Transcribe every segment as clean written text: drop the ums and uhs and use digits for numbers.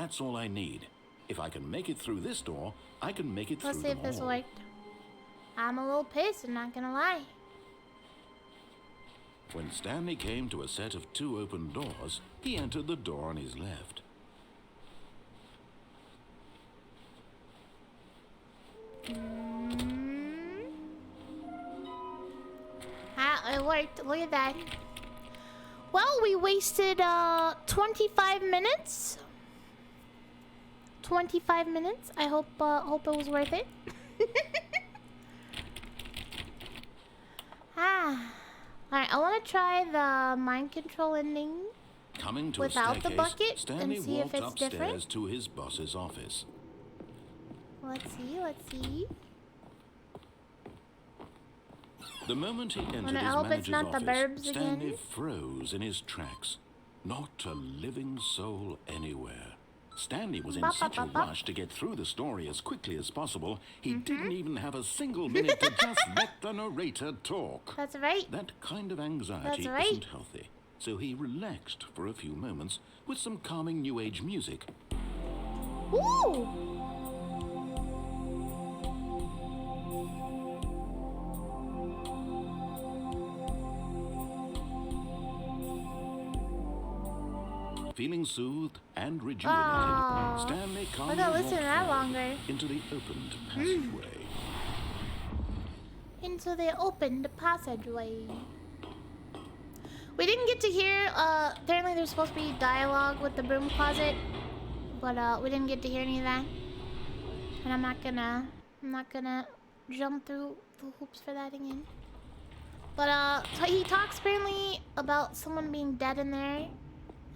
That's all I need. If I can make it through this door, I can make it Let's through see them if this all. worked. I'm a little pissed, I'm not gonna lie. When Stanley came to a set of 2 open doors, he entered the door on his left. It worked. Look at that. Well, we wasted 25 minutes. 25 minutes. I hope it was worth it. Alright, I want to try the mind control ending Coming to without a the staircase, bucket Stanley and see if walked it's upstairs different. to his boss's office. Let's see. The moment he entered I his hope it's manager's not the office, burbs Stanley again. froze in his tracks. Not a living soul anywhere. Stanley was in Bop, such bop, a bop, rush to get through the story as quickly as possible, he didn't even have a single minute to just let the narrator talk. That's right. That kind of anxiety That's right. isn't healthy, so he relaxed for a few moments with some calming New Age music. Ooh! Feeling soothed and rejuvenated, Aw. Stanley I calmly gotta walked listen to that forward longer. into the opened passageway. Into the opened passageway. We didn't get to hear, apparently there's supposed to be dialogue with the broom closet, but we didn't get to hear any of that. And I'm not gonna jump through the hoops for that again. But he talks apparently about someone being dead in there,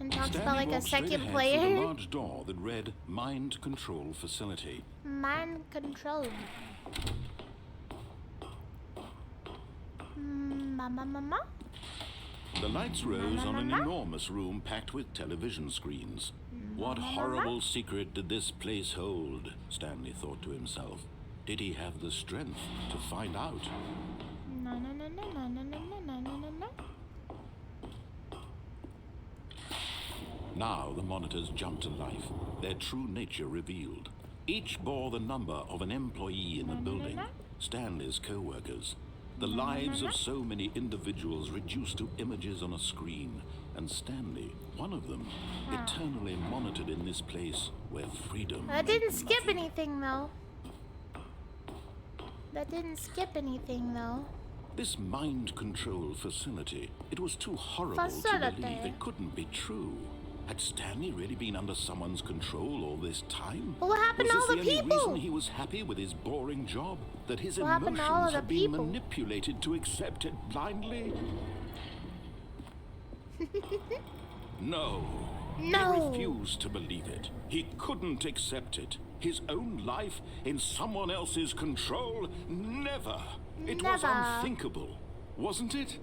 and talks about like a walked straight second ahead player. through the large door that read Mind Control Facility. Mind control. Mama. The lights rose on an enormous room packed with television screens. What horrible secret did this place hold? Stanley thought to himself. Did he have the strength to find out? No. Now the monitors jumped to life, their true nature revealed. Each bore the number of an employee in the building, Stanley's co-workers. The lives of so many individuals reduced to images on a screen, and Stanley, one of them, eternally monitored in this place where freedom That meant didn't skip nothing. anything though. This mind control facility, it was too horrible to Facility. believe it couldn't be true. Had Stanley really been under someone's control all this time? But what happened to Was all this the only people? reason he was happy with his boring job? That his What happened to all emotions of the had been people? manipulated to accept it blindly? No. No. He refused to believe it. He couldn't accept it. His own life in someone else's control? Never. It was Never. unthinkable. Wasn't it?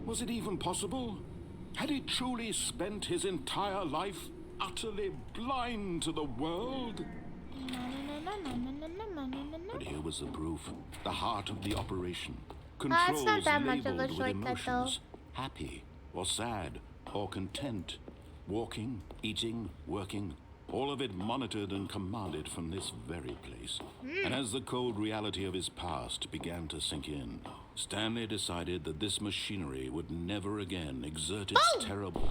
Was it even possible? Had he truly spent his entire life utterly blind to the world? But here was the proof. The heart of the operation. It's Controls not that much of a labeled with shortcut, emotions. Happy or sad or content. Walking, eating, working. All of it monitored and commanded from this very place. And as the cold reality of his past began to sink in, Stanley decided that this machinery would never again exert its terrible...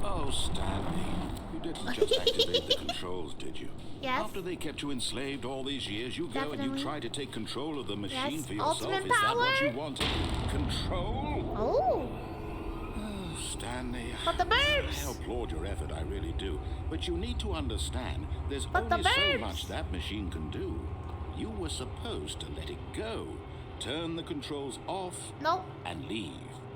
Oh, Stanley, you didn't just activate the controls, did you? Yes. After they kept you enslaved all these years, you go and Definitely. you try to take control of the machine Yes, for yourself? ultimate Is that what power. you wanted? Control? Oh, Stanley, but the I birds. applaud your effort, I really do. But you need to understand, there's But the only so birds. much that machine can do. You were supposed to let it go, turn the controls off, Nope. and leave.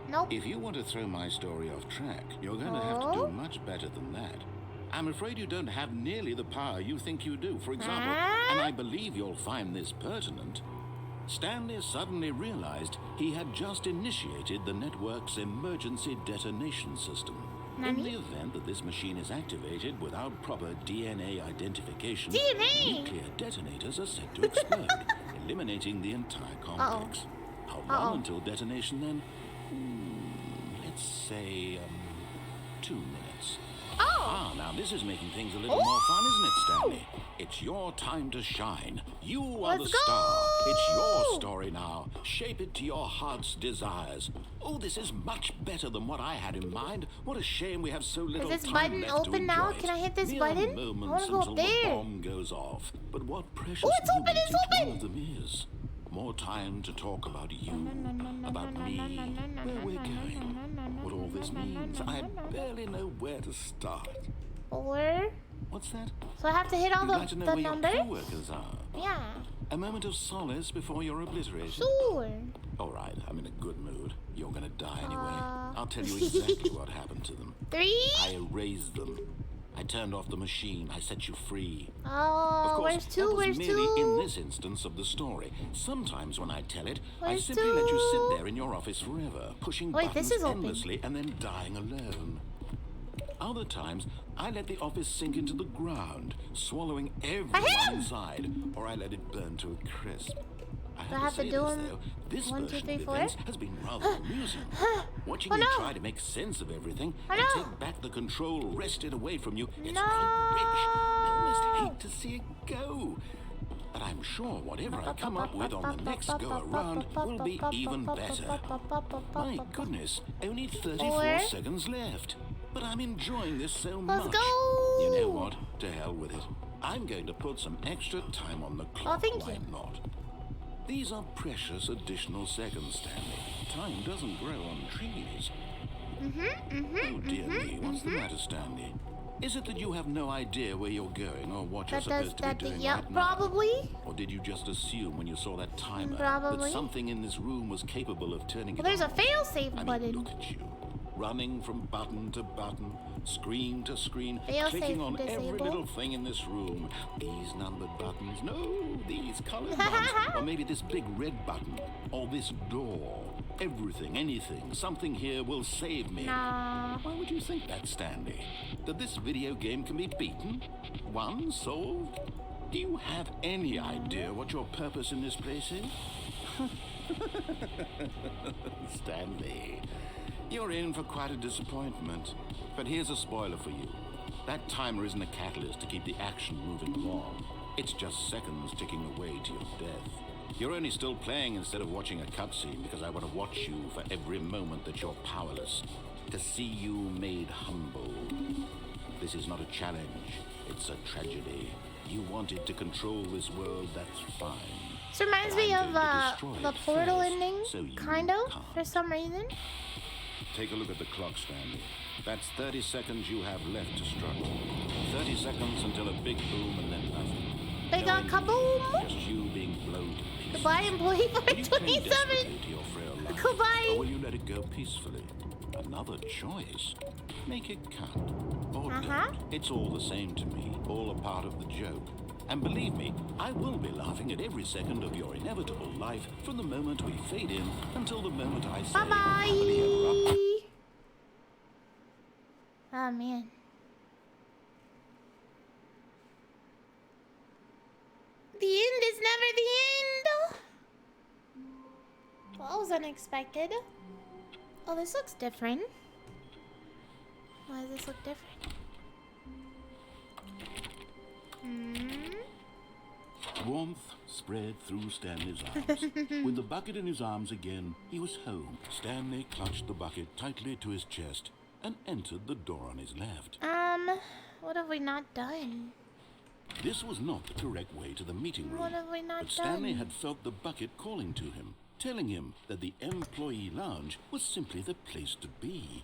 Nope. If you want to throw my story off track, you're going to have to Oh. do much better than that. I'm afraid you don't have nearly the power you think you do. For example, Huh? and I believe you'll find this pertinent, Stanley suddenly realized he had just initiated the network's emergency detonation system. In Nani? the event that this machine is activated without proper DNA identification, DNA? nuclear detonators are set to explode, eliminating the entire complex. How long until detonation then? Let's say, 2 minutes. Oh. Aha, now this is making things a little more fun, isn't it, Stanley? It's your time to shine. You are Let's the star. go! It's your story now. Shape it to your heart's desires. Oh, this is much better than what I had in mind. What a shame we have so little Is this time button left open to now? enjoy it. Can I hit this Mere button? I moments wanna go up until the there. bomb goes off. But what precious Oh, it's open, moments it's each open! one of them is. More time to talk about you, about me, where we're going, what all this means. I barely know where to start. 4. What's that? So I have to hit all You'd like to know the where numbers? your co-workers are. Yeah. A moment of solace before you're obliterated. Sure. All right, I'm in a good mood. You're gonna die anyway. Uh. I'll tell you exactly what happened to them. 3. I erased them. I turned off the machine. I set you free. Of Oh, course, where's that 2? was Where's merely 2? in this instance of the story. Sometimes when I tell it, I Where's simply let you 2? sit there in your office forever, pushing Wait, this buttons is open. endlessly and then dying alone. Other times, I let the office sink into the ground, swallowing everyone him! inside, or I let it burn to a crisp. I Do I have to say do this, them though, this 1, 2, version 3, of 4? events has been rather amusing. Watching Oh, you no. try to make sense of everything Oh, and no. take back the control wrested away from you, it's No. quite rich. I almost hate to see it go. But I'm sure whatever I come up with on the next go-around will be even better. My goodness, only 34 4. seconds left. But I'm enjoying this so much. Let's go. You know what? To hell with it. I'm going to put some extra time on the clock. thank Why you. not? These are precious additional seconds, Stanley. Time doesn't grow on trees. Oh dear me, what's the matter, Stanley? Is it that you have no idea where you're going or what you're That does supposed to that. be doing Yep, right now? probably. Or did you just assume when you saw that timer Probably. that something in this room was capable of turning Well, it there's a on? fail-safe I mean, button. look at you. Running from button to button, screen to screen, Fail-safe clicking on every disabled. little thing in this room. These numbered buttons, no, these colored ones. Or maybe this big red button, or this door. Everything, anything, something here will save me. Nah. Why would you think that, Stanley? That this video game can be beaten? Won? Solved? Do you have any idea what your purpose in this place is? Stanley, you're in for quite a disappointment. But here's a spoiler for you. That timer isn't a catalyst to keep the action moving along. It's just seconds ticking away to your death. You're only still playing instead of watching a cutscene because I want to watch you for every moment that you're powerless. To see you made humble. This is not a challenge. It's a tragedy. You wanted to control this world, that's fine. This reminds me of the Portal ending, kind of, for some reason. Take a look at the clock, Stanley. That's 30 seconds you have left to struggle. 30 seconds until a big boom and then nothing. Big No ending, kaboom! just you being blown to pieces. Goodbye, employee Will you cling 427. desperately to your frail life, Goodbye. or will you let it go peacefully? Another choice. Make it count. Or don't. It's all the same to me. All a part of the joke. And believe me, I will be laughing at every second of your inevitable life from the moment we fade in until the moment I say happily erupt. Bye-bye. Oh, man. The end is never the end. Well, that was unexpected. Oh, this looks different. Why does this look different? Warmth spread through Stanley's arms. With the bucket in his arms again, he was home. Stanley clutched the bucket tightly to his chest and entered the door on his left. What have we not done? This was not the correct way to the meeting room. What have we not But Stanley done? had felt the bucket calling to him, telling him that the employee lounge was simply the place to be.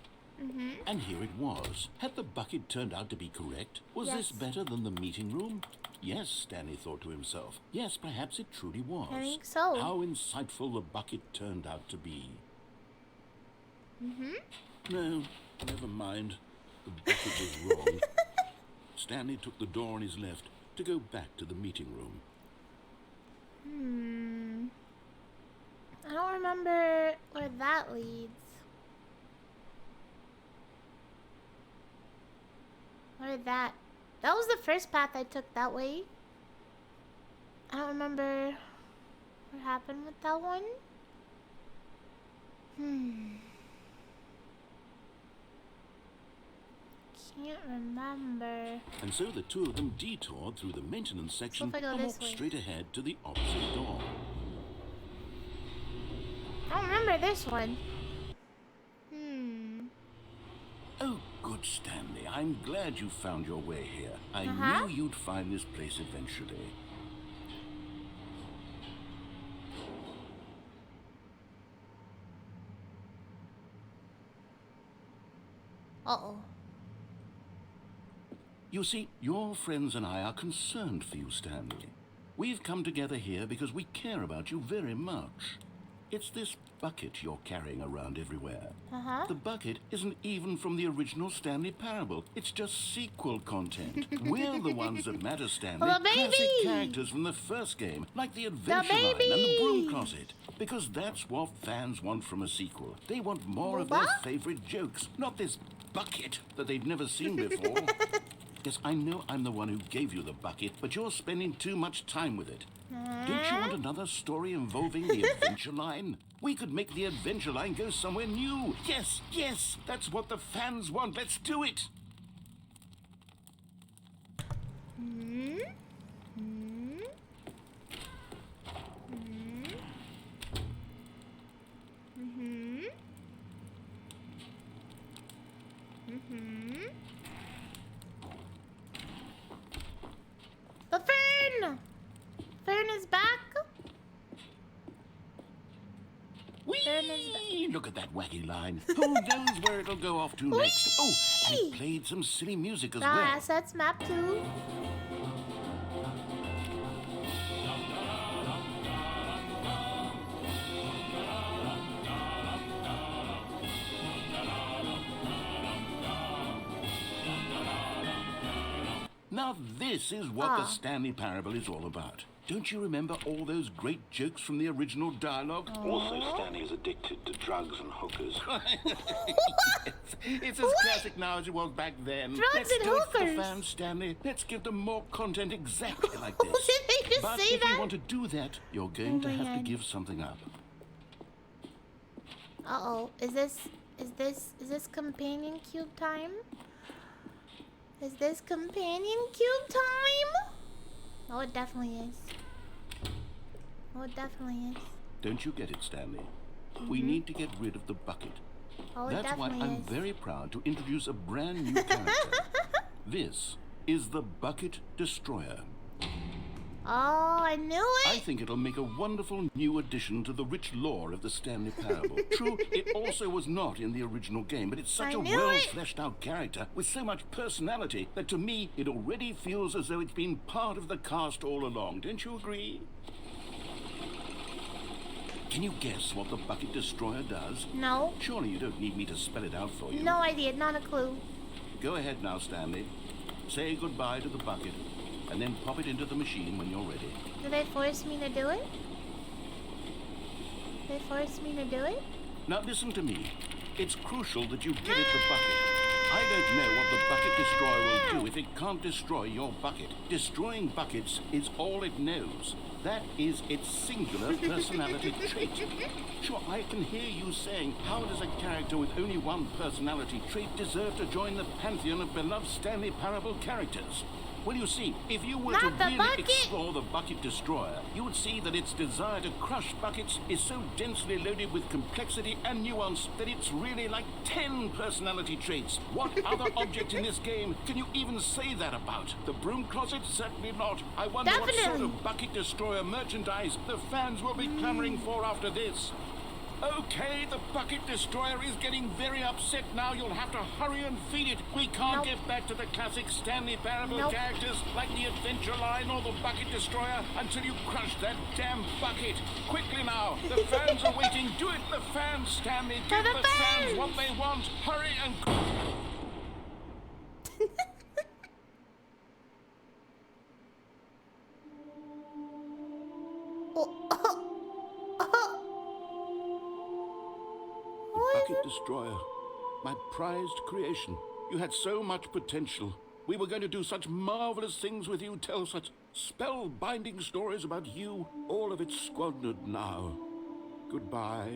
And here it was. Had the bucket turned out to be correct? Was this Yes. better than the meeting room? Yes, Stanley thought to himself. Yes, perhaps it truly was. I think so. How insightful the bucket turned out to be. No, never mind. The bucket was wrong. Stanley took the door on his left to go back to the meeting room. I don't remember where that leads. Where that? That was the first path I took that way. I don't remember what happened with that one. can't remember. And so the two of them detoured through the maintenance section if I go and this walked way? straight ahead to the opposite door. I don't remember this one. Oh, good Stanley. I'm glad you found your way here. I Uh-huh. knew you'd find this place eventually. Uh-oh. You see, your friends and I are concerned for you, Stanley. We've come together here because we care about you very much. It's this bucket you're carrying around everywhere. Uh-huh. The bucket isn't even from the original Stanley Parable. It's just sequel content. We're the ones that matter, Stanley. The baby! Classic characters from the first game, like the Adventure Line and the baby! Broom Closet. Because that's what fans want from a sequel. They want more of their Booba? favorite jokes, not this bucket that they've never seen before. Yes, I know I'm the one who gave you the bucket, but you're spending too much time with it. Don't you want another story involving the Adventure Line? We could make the Adventure Line go somewhere new. Yes, yes, that's what the fans want. Let's do it. The Fern! Fern is back. Whee! Look at that wacky line. Who knows where it'll go off to next? Oh, and it played some silly music as The well. assets map too. Now this is what the Stanley Parable is all about. Don't you remember all those great jokes from the original dialogue? Also, Stanley is addicted to drugs and hookers. It's as classic now as it was back then. Drugs Let's and do it for the hookers. fans, Stanley. Let's give them more content exactly like this. Did they just But say if that? you want to do that, you're going to my have to God. give something up. Uh-oh. Is this companion cube time? Is this companion cube time? Oh, it definitely is. Oh, it definitely is. Don't you get it, Stanley? We need to get rid of the bucket. Oh, it That's why definitely I'm is. very proud to introduce a brand new character. This is the Bucket Destroyer. Oh, I knew I it. think it'll make a wonderful new addition to the rich lore of the Stanley Parable. True, it also was not in the original game, but it's such I a knew well-fleshed-out character with so much personality that to me it already feels as though it's been part of the cast all along. Don't you agree? Can you guess what the Bucket Destroyer does? No. Surely you don't need me to spell it out for you. No idea. Not a clue. Go ahead now, Stanley. Say goodbye to the bucket, and then pop it into the machine when you're ready. Did they force me to do it? They forced me to do it? Now listen to me. It's crucial that you give it the bucket. I don't know what the Bucket Destroyer will do if it can't destroy your bucket. Destroying buckets is all it knows. That is its singular personality trait. Sure, I can hear you saying, how does a character with only one personality trait deserve to join the pantheon of beloved Stanley Parable characters? Well, you see, if you were to Not the really bucket. explore the Bucket Destroyer, you would see that its desire to crush buckets is so densely loaded with complexity and nuance that it's really like 10 personality traits. What other object in this game can you even say that about? The Broom Closet? Certainly not. I wonder what sort Definitely. of Bucket Destroyer merchandise the fans will be clamoring for after this. Okay, the Bucket Destroyer is getting very upset now. You'll have to hurry and feed it. We can't Nope. get back to the classic Stanley Parable Nope. characters like the Adventure Line or the Bucket Destroyer until you crush that damn bucket. Quickly now, the fans are waiting. Do it, the fans, Stanley. Give the the fans fans. what they want. Hurry and... Bucket Destroyer, my prized creation. You had so much potential. We were going to do such marvelous things with you, tell such spellbinding stories about you. All of it squandered now. Goodbye,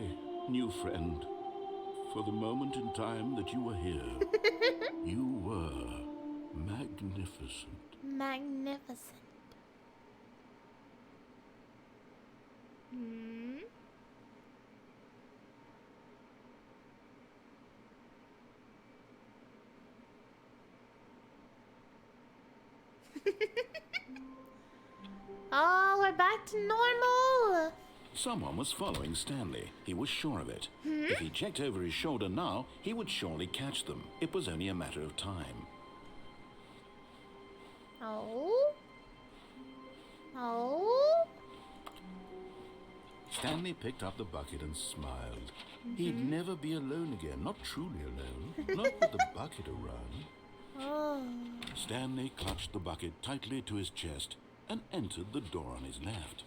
new friend. for the moment in time that you were here. You were magnificent. Magnificent. Hmm. Oh, we're back to normal. Someone was following Stanley. He was sure of it. If he checked over his shoulder now, he would surely catch them. It was only a matter of time. Oh. Oh. Stanley picked up the bucket and smiled. He'd never be alone again, not truly alone, not with the bucket around. Oh. Stanley clutched the bucket tightly to his chest and entered the door on his left.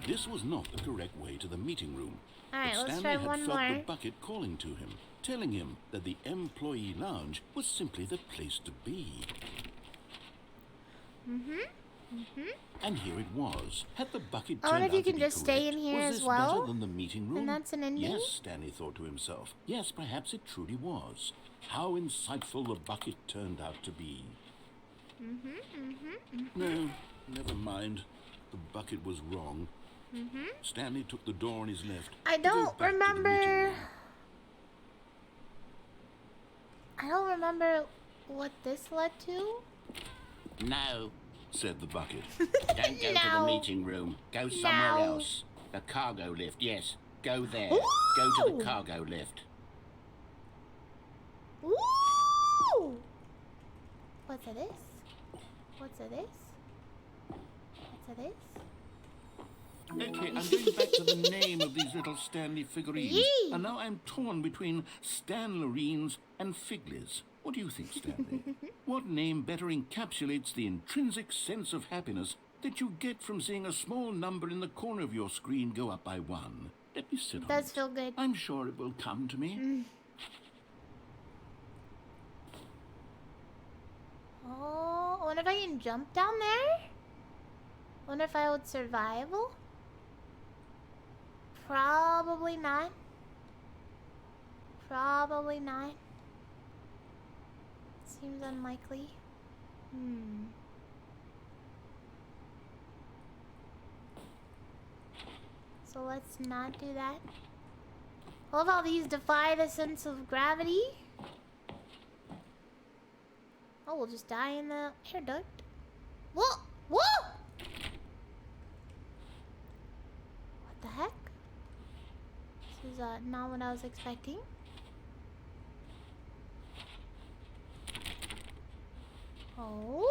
This was not the correct way to the meeting room. Alright, but let's Stanley try had one felt more. the bucket calling to him, telling him that the employee lounge was simply the place to be. And here it was. Had the bucket I turned wonder out if you to can be just stay correct? in here Was as this well? better than the meeting room? And that's an ending? Yes, Stanley thought to himself. Yes, perhaps it truly was. How insightful the bucket turned out to be. No, never mind. The bucket was wrong. Stanley took the door on his left. I to go don't back to the meeting remember. room. I don't remember what this led to. No, Said the bucket. don't go to No. the meeting room. Go somewhere No. else. The cargo lift, yes. Go there. Ooh. Go to the cargo lift. Ooh! What's this? What's this? What's this? Okay, I'm going back to the name of these little Stanley figurines. Yee. And now I'm torn between Stanlerines and Figlies. What do you think, Stanley? What name better encapsulates the intrinsic sense of happiness that you get from seeing a small number in the corner of your screen go up by one? Let me sit on Does it. feel good. I'm sure it will come to me. Oh, I wonder if I can jump down there? Wonder if I would survive? Probably not. Probably not. Seems unlikely. So let's not do that. I love how these defy the sense of gravity. Oh, we'll just die in the air duct. Whoa! Whoa! What the heck? This is not what I was expecting. Oh?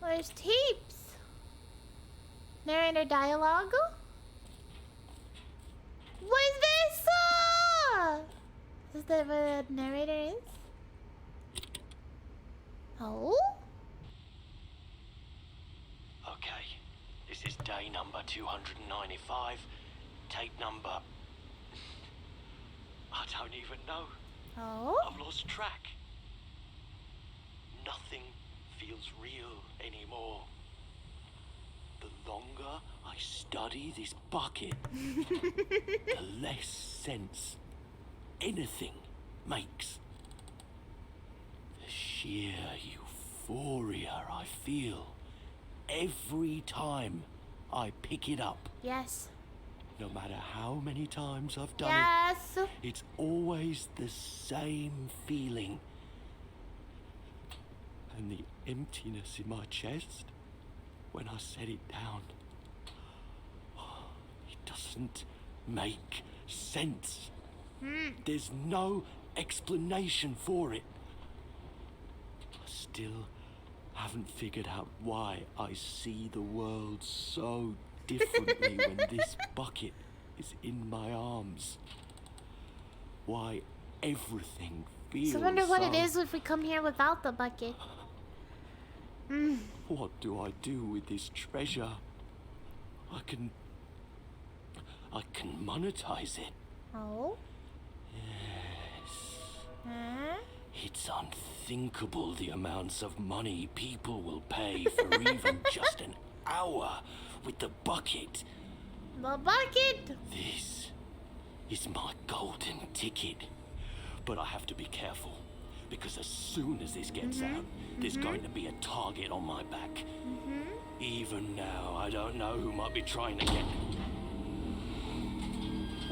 There's tapes. Narrator dialogue. What is this? Is that where the narrator is? Oh? Okay, this is day number 295. Tape number... I don't even know. Oh? I've lost track. Nothing feels real anymore. The longer I study this bucket, the less sense anything makes. The sheer euphoria I feel every time I pick it up. Yes. No matter how many times I've done Yes. it, it's always the same feeling. And the emptiness in my chest when I set it down. It doesn't make sense. There's no explanation for it. I still haven't figured out why I see the world so differently when this bucket is in my arms. Why everything feels So I wonder what it so- is if we come here without the bucket. What do I do with this treasure? I can monetize it. Oh? Yes. Huh? It's unthinkable the amounts of money people will pay for even just an hour with the bucket. The bucket! This is my golden ticket. But I have to be careful, because as soon as this gets out, there's going to be a target on my back. Even now, I don't know who might be trying to get...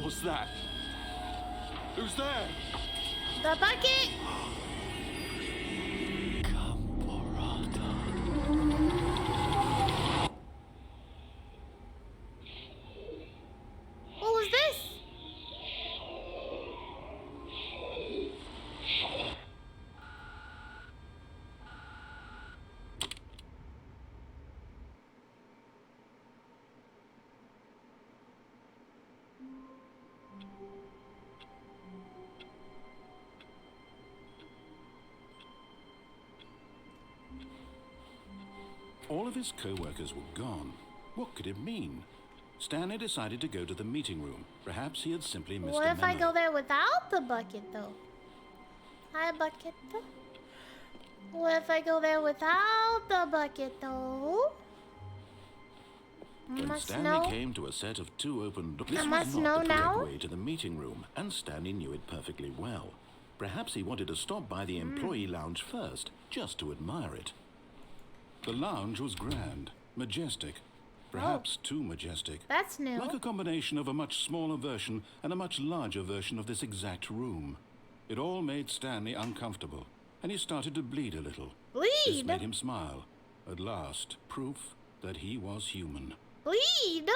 What's that? Who's there? The bucket! What was this? All of his co-workers were gone. What could it mean? Stanley decided to go to the meeting room. Perhaps he had simply missed What a if I memo. go there without the bucket, though? Hi, bucket. What if I go there without the bucket, though? When Must Stanley know. came to a set of two open doors, I this must was not know the correct now? way to the meeting room, and Stanley knew it perfectly well. Perhaps he wanted to stop by the employee lounge first, just to admire it. The lounge was grand, majestic, perhaps too majestic. That's new. Like a combination of a much smaller version and a much larger version of this exact room. It all made Stanley uncomfortable, and he started to bleed a little. This Bleed? made him smile. At last, proof that he was human. Bleed?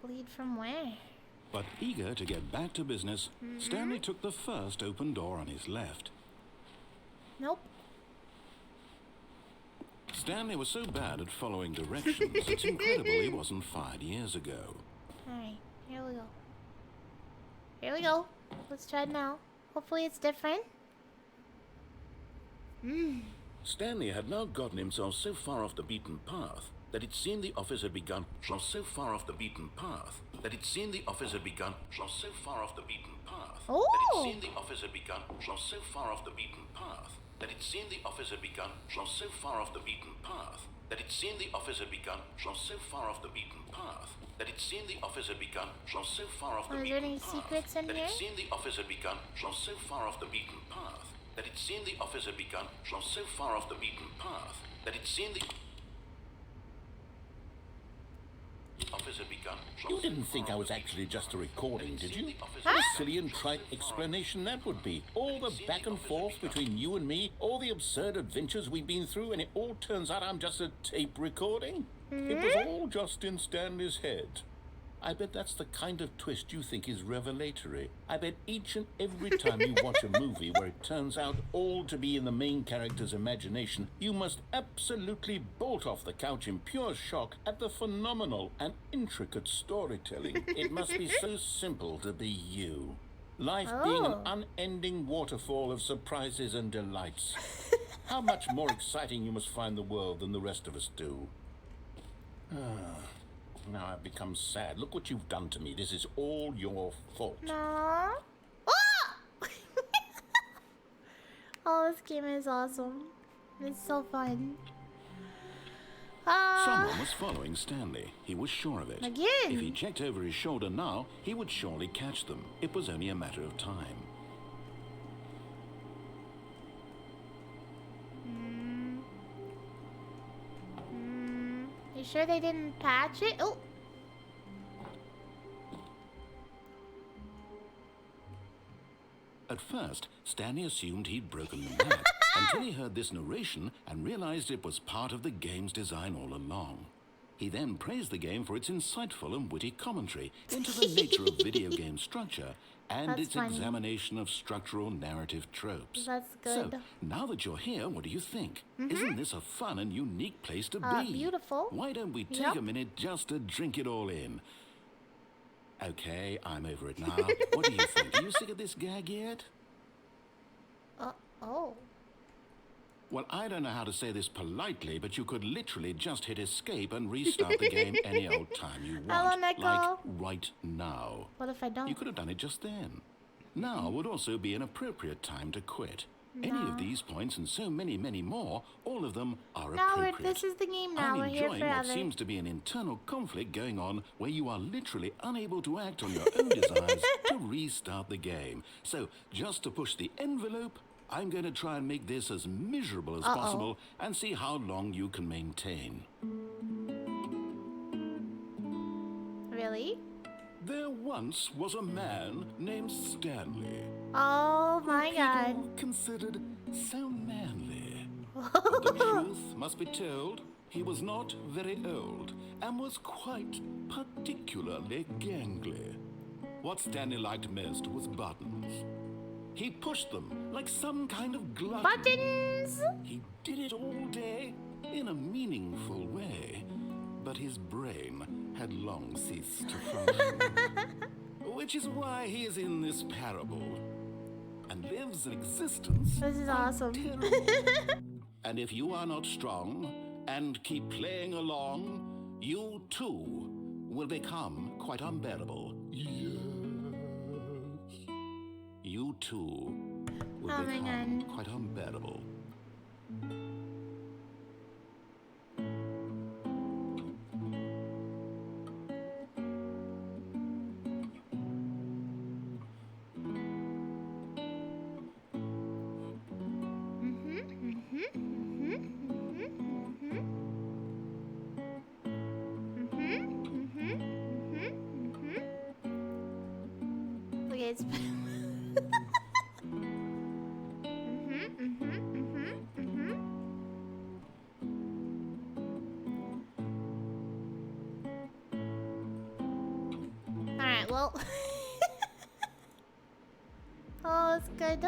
Bleed from where? But eager to get back to business, Stanley took the first open door on his left. Nope. Stanley was so bad at following directions, it's incredible he wasn't fired years ago. Alright, here we go. Here we go. Let's try it now. Hopefully it's different. Stanley had now gotten himself so far off the beaten path that it seemed the office had begun. So far off the beaten path that it seemed the office had begun. So far off the beaten path that Oh. it seemed the office had begun. So far off the beaten path that it seemed the office had begun. So far off the beaten path that it seemed the office had begun. So far off the beaten path that it seemed the office had begun. So far off the Are there beaten any path secrets in that here? it seemed the office had begun. So far off the beaten path that it seemed the office had begun. So far off the beaten path that it seemed the office had begun. You didn't think I was actually just a recording, did you? Huh? What a silly and trite explanation that would be. All the back and forth between you and me, all the absurd adventures we've been through, and it all turns out I'm just a tape recording? It was all just in Stanley's head. I bet that's the kind of twist you think is revelatory. I bet each and every time you watch a movie where it turns out all to be in the main character's imagination, you must absolutely bolt off the couch in pure shock at the phenomenal and intricate storytelling. It must be so simple to be you. Life being an unending waterfall of surprises and delights. How much more exciting you must find the world than the rest of us do. Now I've become sad. Look what you've done to me. This is all your fault. No. Oh! Oh, this game is awesome. It's so fun. Someone was following Stanley. He was sure of it. Again? If he checked over his shoulder now, he would surely catch them. It was only a matter of time. You sure they didn't patch it? Oh! At first, Stanley assumed he'd broken the map until he heard this narration and realized it was part of the game's design all along. He then praised the game for its insightful and witty commentary into the nature of video game structure and That's its funny. examination of structural narrative tropes. That's good. So, now that you're here, what do you think? Isn't this a fun and unique place to be? Beautiful. Why don't we take Yep. a minute just to drink it all in? Okay, I'm over it now. What do you think? Are you sick of this gag yet? Oh. Well, I don't know how to say this politely, but you could literally just hit escape and restart the game any old time you Hello, want. Nico. Like right now. What if I don't? You could have done it just then. Now would also be an appropriate time to quit. Any No. of these points and so many, many more, all of them are No, appropriate. this is the game now. I'm We're here enjoying what forever. seems to be an internal conflict going on where you are literally unable to act on your own desires to restart the game. So, just to push the envelope, I'm going to try and make this as miserable as possible and see how long you can maintain. Really? There once was a man named Stanley. Oh my god. People considered so manly. But the truth must be told, he was not very old and was quite particularly gangly. What Stanley liked most was buttons. He pushed them like some kind of glutton. Buttons! He did it all day in a meaningful way, but his brain had long ceased to function. Which is why he is in this parable and lives an existence. This is awesome. And if you are not strong and keep playing along, you too will become quite unbearable. Yes. You too will Oh my become God. quite unbearable. Okay, it's. Alright, well. Oh, it's good.